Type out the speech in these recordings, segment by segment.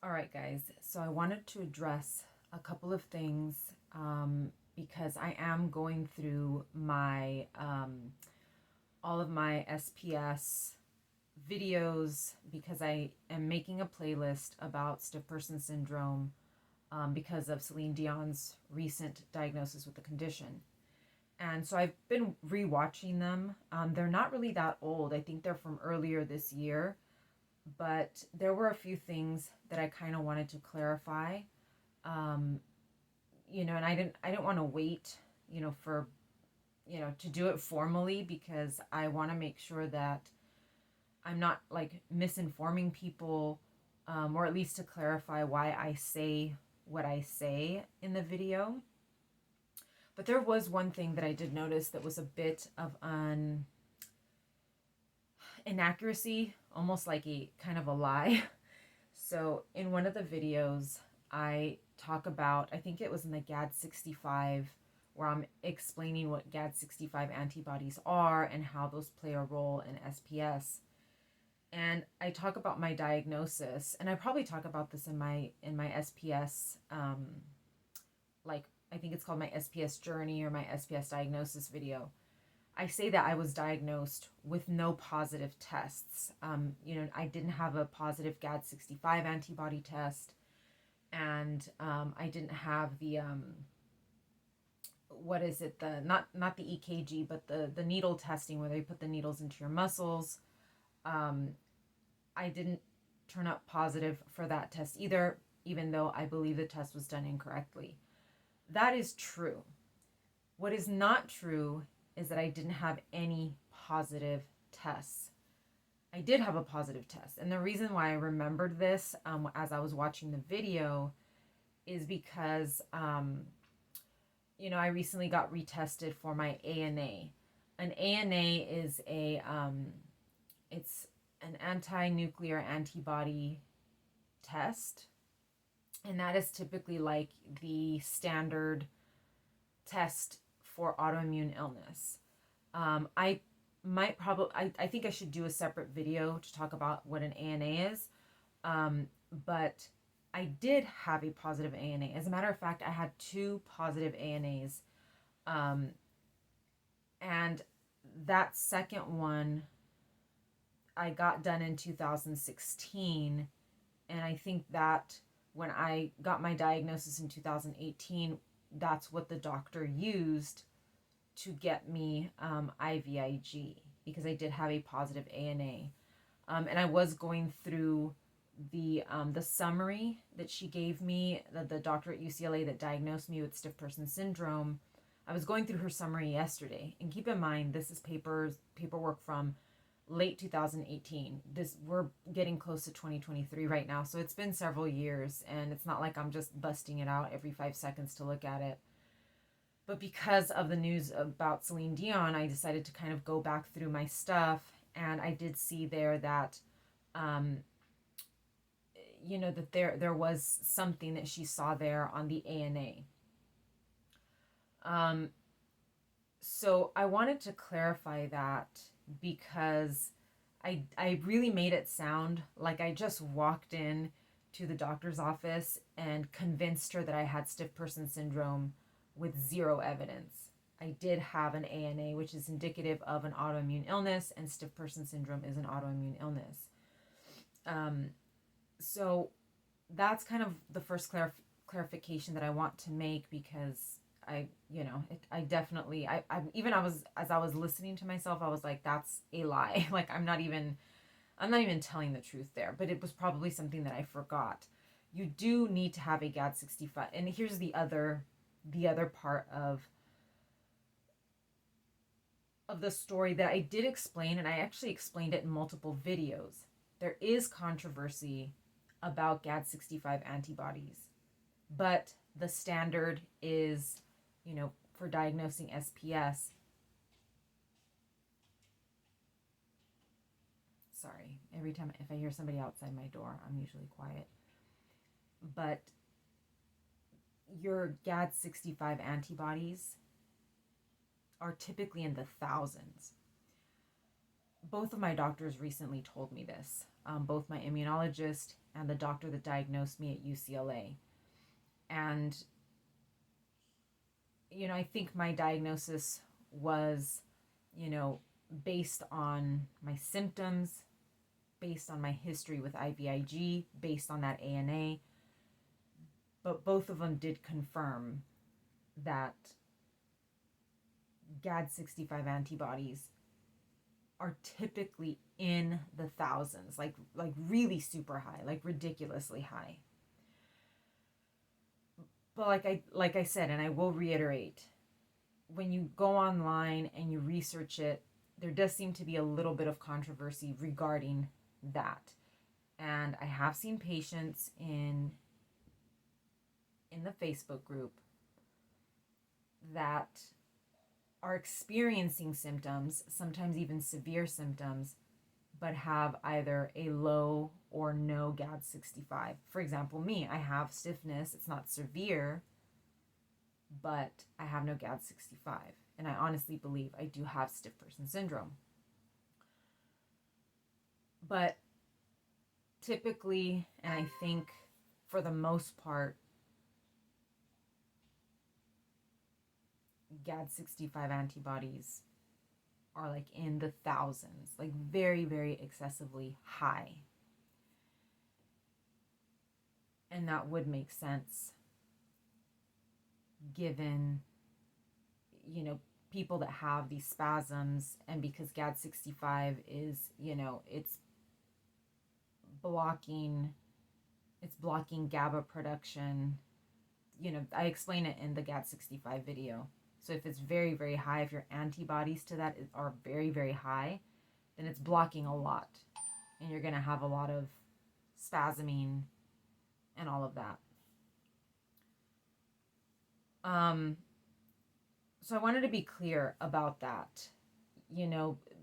All right, guys. So I wanted to address a couple of things because I am going through my all of my SPS videos because I am making a playlist about stiff person syndrome because of Celine Dion's recent diagnosis with the condition. And so I've been rewatching them. They're not really that old. I think they're from earlier this year, but there were a few things that I kind of wanted to clarify. Um, and I didn't want to wait, for to do it formally because I want to make sure that I'm not like misinforming people, or at least to clarify why I say what I say in the video. But there was one thing that I did notice that was a bit of an inaccuracy, almost like a kind of a lie. So in one of the videos, I talk about, I think it was in the GAD65, where I'm explaining what GAD65 antibodies are and how those play a role in SPS. And I talk about my diagnosis, and I probably talk about this in my SPS, like I think it's called my SPS journey or my SPS diagnosis video. I say that I was diagnosed with no positive tests. I didn't have a positive GAD65 antibody test, and I didn't have the what is it, the not the EKG, but the needle testing where they put the needles into your muscles. Um, I didn't turn up positive for that test either, even though I believe the test was done incorrectly. That is true. What is not true is that I didn't have any positive tests. I did have a positive test. And the reason why I remembered this as I was watching the video is because, I recently got retested for my ANA. An ANA is it's an anti-nuclear antibody test. And that is typically like the standard test for autoimmune illness. I might probably, I think I should do a separate video to talk about what an ANA is. But I did have a positive ANA. As a matter of fact, I had 2 positive ANAs. And that second one I got done in 2016. And I think that when I got my diagnosis in 2018, that's what the doctor used to get me IVIG because I did have a positive ANA. And I was going through the summary that she gave me, the doctor at UCLA that diagnosed me with stiff person syndrome. I was going through her summary yesterday, and keep in mind this is paperwork from late 2018. We're getting close to 2023 right now, so it's been several years, and it's not like I'm just busting it out every 5 seconds to look at it. But because of the news about Celine Dion, I decided to kind of go back through my stuff, and I did see there that that there was something that she saw there on the ANA. So I wanted to clarify that because I really made it sound like I just walked in to the doctor's office and convinced her that I had stiff person syndrome with zero evidence. I did have an ANA, which is indicative of an autoimmune illness, and stiff person syndrome is an autoimmune illness. So that's kind of the first clarification that I want to make because I definitely, as I was listening to myself, I was like, that's a lie. Like, I'm not even telling the truth there, but it was probably something that I forgot. You do need to have a GAD65. And here's the other part of the story that I did explain, and I actually explained it in multiple videos. There is controversy about GAD65 antibodies, but the standard is, for diagnosing SPS. Sorry, every time if I hear somebody outside my door, I'm usually quiet. But your GAD65 antibodies are typically in the thousands. Both of my doctors recently told me this. both my immunologist and the doctor that diagnosed me at UCLA. And, I think my diagnosis was, you know, based on my symptoms, based on my history with IVIG, based on that ANA. But both of them did confirm that GAD65 antibodies are typically in the thousands, like really super high, like ridiculously high. But like I said, and I will reiterate, when you go online and you research it, there does seem to be a little bit of controversy regarding that. And I have seen patients in the Facebook group that are experiencing symptoms, sometimes even severe symptoms, but have either a low or no GAD65. For example, me, I have stiffness. It's not severe, but I have no GAD65. And I honestly believe I do have stiff person syndrome. But typically, and I think for the most part, GAD65 antibodies are like in the thousands, like very, very excessively high. And that would make sense given, people that have these spasms, and because GAD65 is, it's blocking GABA production. I explain it in the GAD65 video. So if it's very, very high, if your antibodies to that are very, very high, then it's blocking a lot. And you're going to have a lot of spasming and all of that. So I wanted to be clear about that,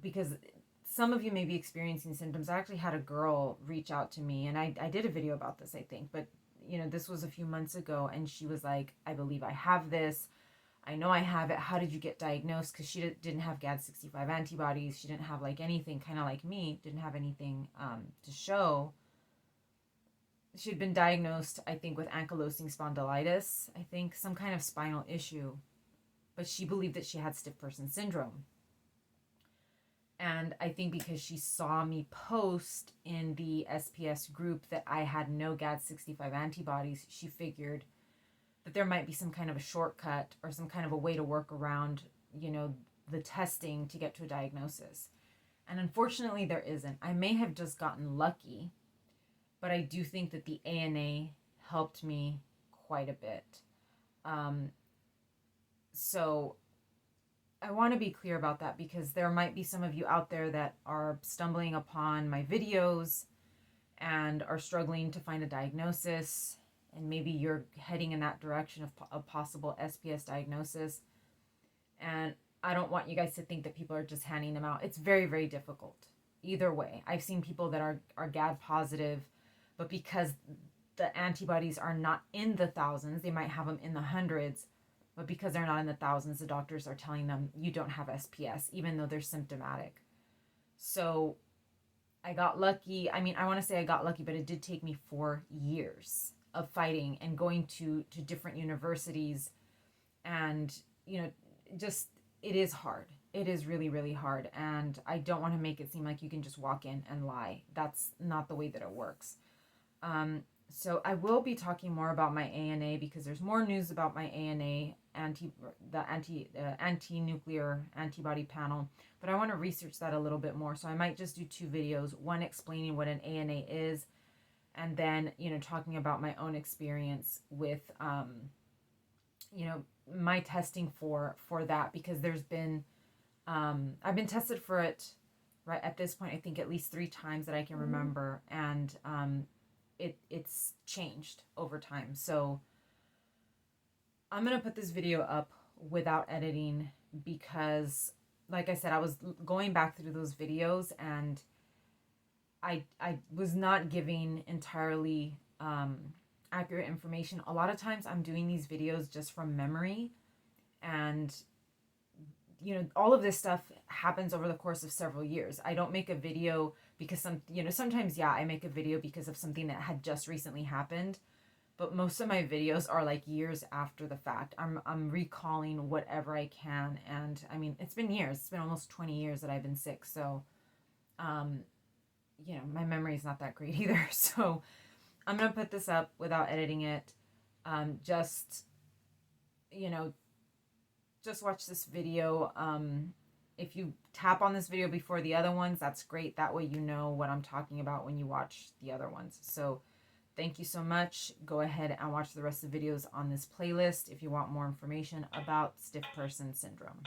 because some of you may be experiencing symptoms. I actually had a girl reach out to me, and I did a video about this, I think, but this was a few months ago, and she was like, I believe I have this. I know I have it. How did you get diagnosed? Because she didn't have GAD65 antibodies. She didn't have like anything, kind of like me, didn't have anything to show. She had been diagnosed, I think, with ankylosing spondylitis, I think some kind of spinal issue, but she believed that she had stiff person syndrome. And I think because she saw me post in the SPS group that I had no GAD65 antibodies, she figured that there might be some kind of a shortcut or some kind of a way to work around, the testing to get to a diagnosis. And unfortunately, there isn't. I may have just gotten lucky, but I do think that the ANA helped me quite a bit. So I want to be clear about that, because there might be some of you out there that are stumbling upon my videos and are struggling to find a diagnosis, and maybe you're heading in that direction of a possible SPS diagnosis. And I don't want you guys to think that people are just handing them out. It's very, very difficult. Either way, I've seen people that are GAD positive, but because the antibodies are not in the thousands, they might have them in the hundreds, but because they're not in the thousands, the doctors are telling them you don't have SPS, even though they're symptomatic. So I got lucky. I mean, I want to say I got lucky, but it did take me 4 years of fighting and going to different universities. And, just, it is hard. It is really, really hard. And I don't want to make it seem like you can just walk in and lie. That's not the way that it works. So I will be talking more about my ANA, because there's more news about my ANA, anti-nuclear antibody panel, but I want to research that a little bit more. So I might just do 2 videos, one explaining what an ANA is, and then, talking about my own experience with, my testing for that, because there's been, I've been tested for it right at this point, I think at least 3 times that I can remember. And, it's changed over time. So I'm going to put this video up without editing, because like I said, I was going back through those videos, and I was not giving entirely accurate information. A lot of times I'm doing these videos just from memory, and all of this stuff happens over the course of several years. I don't make a video because sometimes, yeah, I make a video because of something that had just recently happened, but most of my videos are like years after the fact. I'm recalling whatever I can, and I mean, it's been years. It's been almost 20 years that I've been sick, so um my memory is not that great either. So I'm gonna put this up without editing it. Just you know, just watch this video. If you tap on this video before the other ones, that's great. That way you know what I'm talking about when you watch the other ones. So thank you so much. Go ahead and watch the rest of the videos on this playlist if you want more information about stiff person syndrome.